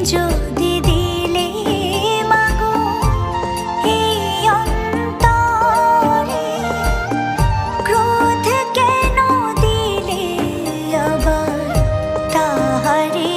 যদি দিলে মাগো এই অন্তরে, ক্রোধ কেন দিলে আবার তাহারে